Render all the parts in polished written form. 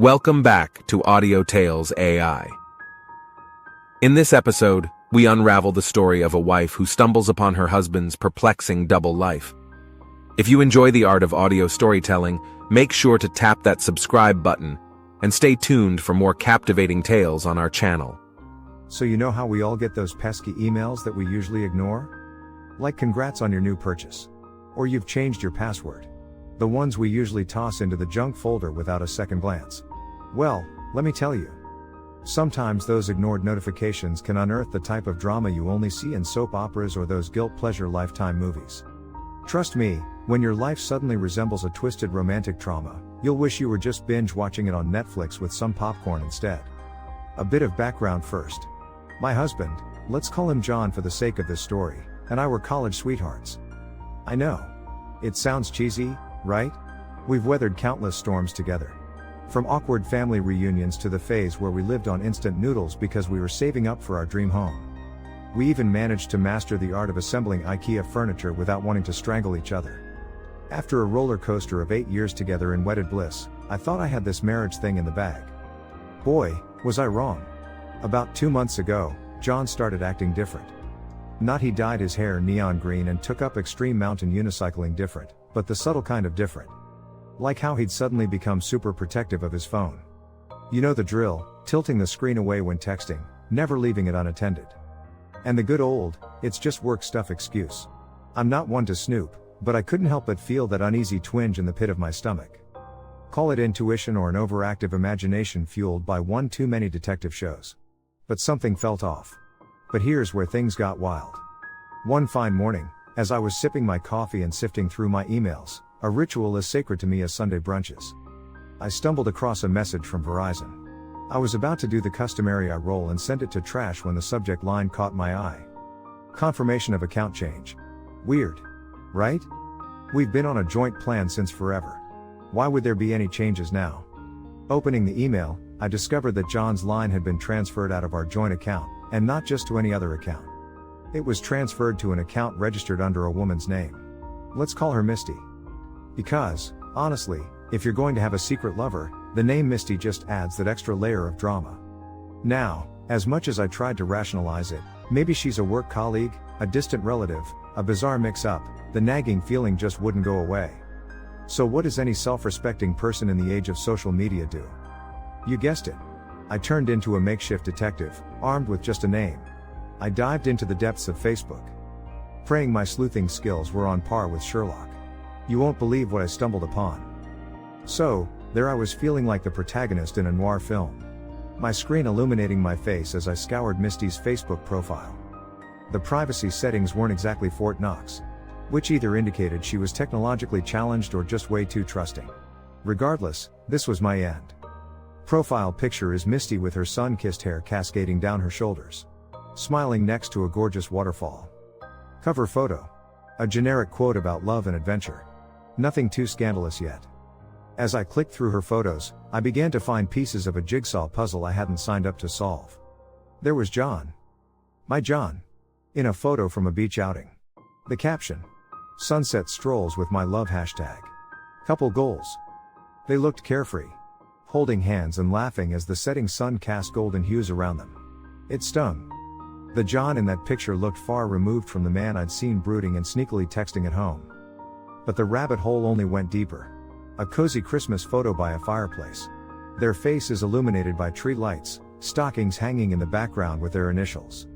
Welcome back to Audio Tales AI. In this episode, we unravel the story of a wife who stumbles upon her husband's perplexing double life. If you enjoy the art of audio storytelling, make sure to tap that subscribe button and stay tuned for more captivating tales on our channel. So you know how we all get those pesky emails that we usually ignore? Like congrats on your new purchase. Or you've changed your password. The ones we usually toss into the junk folder without a second glance. Well, let me tell you. Sometimes those ignored notifications can unearth the type of drama you only see in soap operas or those guilt pleasure Lifetime movies. Trust me, when your life suddenly resembles a twisted romantic trauma, you'll wish you were just binge watching it on Netflix with some popcorn instead. A bit of background first. My husband, let's call him John for the sake of this story, and I were college sweethearts. I know. It sounds cheesy, right? We've weathered countless storms together. From awkward family reunions to the phase where we lived on instant noodles because we were saving up for our dream home. We even managed to master the art of assembling IKEA furniture without wanting to strangle each other. After a roller coaster of 8 years together in wedded bliss, I thought I had this marriage thing in the bag. Boy, was I wrong. About 2 months ago, John started acting different. Not he dyed his hair neon green and took up extreme mountain unicycling different, but the subtle kind of different. Like how he'd suddenly become super protective of his phone. You know the drill, tilting the screen away when texting, never leaving it unattended. And the good old, it's just work stuff excuse. I'm not one to snoop, but I couldn't help but feel that uneasy twinge in the pit of my stomach. Call it intuition or an overactive imagination fueled by one too many detective shows. But something felt off. But here's where things got wild. One fine morning, as I was sipping my coffee and sifting through my emails, a ritual as sacred to me as Sunday brunches, I stumbled across a message from Verizon. I was about to do the customary eye roll and send it to trash when the subject line caught my eye. Confirmation of account change. Weird. Right? We've been on a joint plan since forever. Why would there be any changes now? Opening the email, I discovered that John's line had been transferred out of our joint account, and not just to any other account. It was transferred to an account registered under a woman's name. Let's call her Misty. Because, honestly, if you're going to have a secret lover, the name Misty just adds that extra layer of drama. Now, as much as I tried to rationalize it, maybe she's a work colleague, a distant relative, a bizarre mix-up, the nagging feeling just wouldn't go away. So what does any self-respecting person in the age of social media do? You guessed it. I turned into a makeshift detective, armed with just a name. I dived into the depths of Facebook. Praying my sleuthing skills were on par with Sherlock. You won't believe what I stumbled upon. So, there I was feeling like the protagonist in a noir film. My screen illuminating my face as I scoured Misty's Facebook profile. The privacy settings weren't exactly Fort Knox, which either indicated she was technologically challenged or just way too trusting. Regardless, this was my end. Profile picture is Misty with her sun-kissed hair cascading down her shoulders, smiling next to a gorgeous waterfall. Cover photo. A generic quote about love and adventure. Nothing too scandalous yet. As I clicked through her photos, I began to find pieces of a jigsaw puzzle I hadn't signed up to solve. There was John. My John. In a photo from a beach outing. The caption. Sunset strolls with my love hashtag. Couple goals. They looked carefree. Holding hands and laughing as the setting sun cast golden hues around them. It stung. The John in that picture looked far removed from the man I'd seen brooding and sneakily texting at home. But the rabbit hole only went deeper. A cozy Christmas photo by a fireplace. Their faces illuminated by tree lights, stockings hanging in the background with their initials.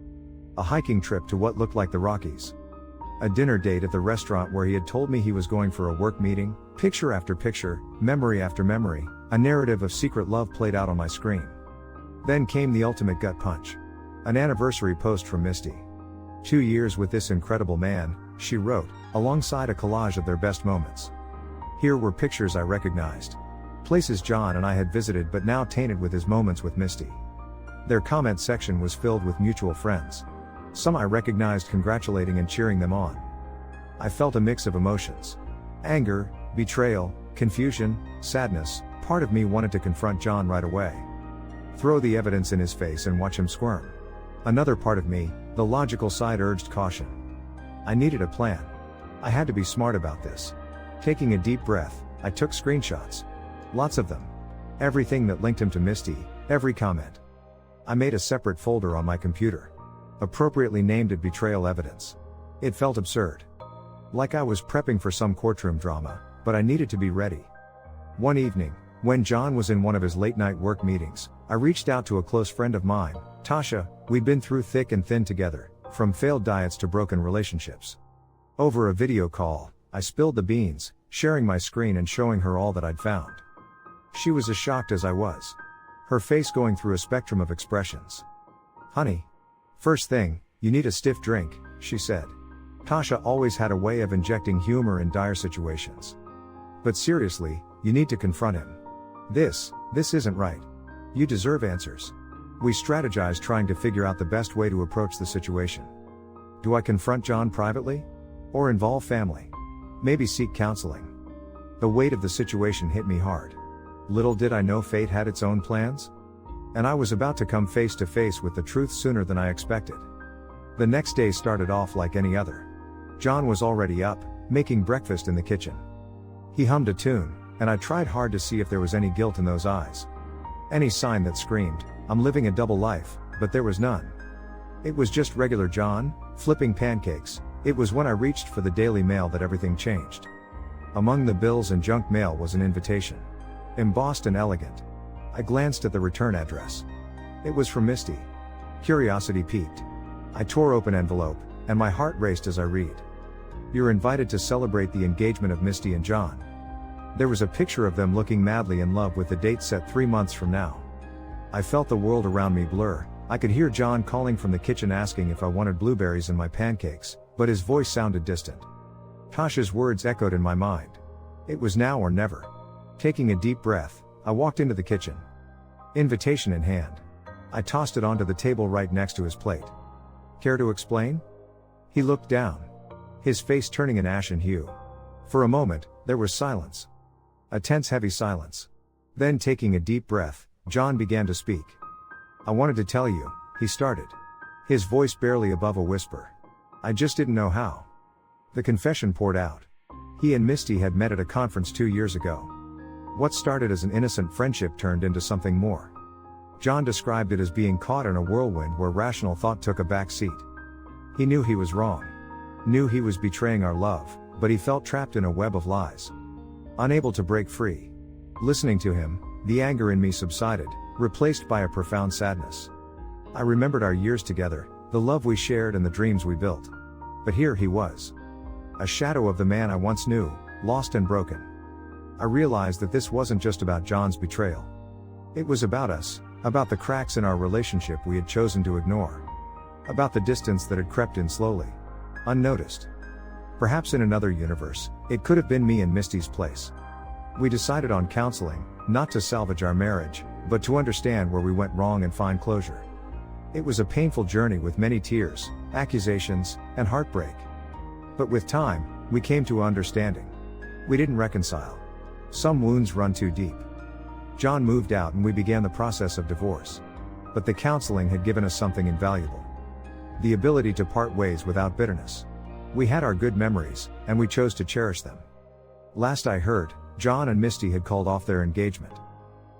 A hiking trip to what looked like the Rockies. A dinner date at the restaurant where he had told me he was going for a work meeting, picture after picture, memory after memory, a narrative of secret love played out on my screen. Then came the ultimate gut punch. An anniversary post from Misty. 2 years with this incredible man, she wrote, alongside a collage of their best moments. Here were pictures I recognized. Places John and I had visited but now tainted with his moments with Misty. Their comment section was filled with mutual friends. Some I recognized congratulating and cheering them on. I felt a mix of emotions. Anger, betrayal, confusion, sadness. Part of me wanted to confront John right away. Throw the evidence in his face and watch him squirm. Another part of me, the logical side, urged caution. I needed a plan. I had to be smart about this. Taking a deep breath, I took screenshots. Lots of them. Everything that linked him to Misty, every comment. I made a separate folder on my computer. Appropriately named it Betrayal Evidence. It felt absurd. Like I was prepping for some courtroom drama, but I needed to be ready. One evening, when John was in one of his late-night work meetings, I reached out to a close friend of mine, Tasha. We'd been through thick and thin together, from failed diets to broken relationships. Over a video call, I spilled the beans, sharing my screen and showing her all that I'd found. She was as shocked as I was. Her face going through a spectrum of expressions. "Honey. First thing, you need a stiff drink," she said. Tasha always had a way of injecting humor in dire situations. "But seriously, you need to confront him. This isn't right. You deserve answers." We strategized trying to figure out the best way to approach the situation. Do I confront John privately? Or involve family? Maybe seek counseling? The weight of the situation hit me hard. Little did I know fate had its own plans. And I was about to come face to face with the truth sooner than I expected. The next day started off like any other. John was already up, making breakfast in the kitchen. He hummed a tune, and I tried hard to see if there was any guilt in those eyes. Any sign that screamed, "I'm living a double life," but there was none. It was just regular John, flipping pancakes. It was when I reached for the Daily Mail that everything changed. Among the bills and junk mail was an invitation. Embossed and elegant. I glanced at the return address. It was from Misty. Curiosity piqued. I tore open envelope, and my heart raced as I read. "You're invited to celebrate the engagement of Misty and John." There was a picture of them looking madly in love with the date set 3 months from now. I felt the world around me blur. I could hear John calling from the kitchen asking if I wanted blueberries in my pancakes, but his voice sounded distant. Tasha's words echoed in my mind. It was now or never. Taking a deep breath, I walked into the kitchen. Invitation in hand. I tossed it onto the table right next to his plate. "Care to explain?" He looked down. His face turning an ashen hue. For a moment, there was silence. A tense, heavy silence. Then, taking a deep breath, John began to speak. "I wanted to tell you," he started. His voice barely above a whisper. "I just didn't know how." The confession poured out. He and Misty had met at a conference 2 years ago. What started as an innocent friendship turned into something more. John described it as being caught in a whirlwind where rational thought took a back seat. He knew he was wrong. Knew he was betraying our love, but he felt trapped in a web of lies. Unable to break free. Listening to him, the anger in me subsided, replaced by a profound sadness. I remembered our years together, the love we shared and the dreams we built. But here he was. A shadow of the man I once knew, lost and broken. I realized that this wasn't just about John's betrayal. It was about us, about the cracks in our relationship we had chosen to ignore. About the distance that had crept in slowly. Unnoticed. Perhaps in another universe, it could have been me in Misty's place. We decided on counseling, not to salvage our marriage, but to understand where we went wrong and find closure. It was a painful journey with many tears, accusations, and heartbreak. But with time, we came to understanding. We didn't reconcile. Some wounds run too deep. John moved out and we began the process of divorce. But the counseling had given us something invaluable. The ability to part ways without bitterness. We had our good memories, and we chose to cherish them. Last I heard, John and Misty had called off their engagement.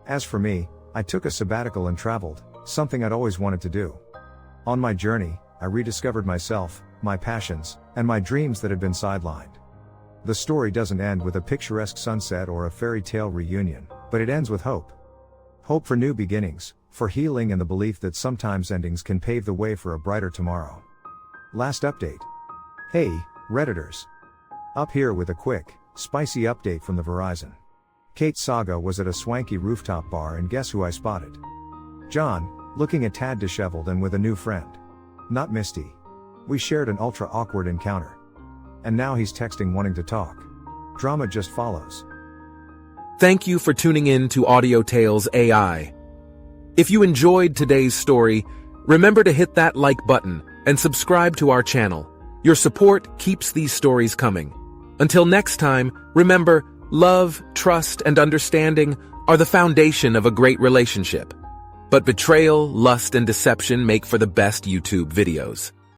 As for me, I took a sabbatical and traveled, something I'd always wanted to do. On my journey, I rediscovered myself, my passions, and my dreams that had been sidelined. The story doesn't end with a picturesque sunset or a fairy tale reunion, but it ends with hope. Hope for new beginnings, for healing and the belief that sometimes endings can pave the way for a brighter tomorrow. Last update. Hey, Redditors. Up here with a quick, spicy update from the Verizon. Kate Saga was at a swanky rooftop bar and guess who I spotted? John, looking a tad disheveled and with a new friend. Not Misty. We shared an ultra-awkward encounter. And now he's texting wanting to talk. Drama just follows. Thank you for tuning in to Audio Tales AI. If you enjoyed today's story, remember to hit that like button and subscribe to our channel. Your support keeps these stories coming. Until next time, remember, love, trust, and understanding are the foundation of a great relationship. But betrayal, lust, and deception make for the best YouTube videos.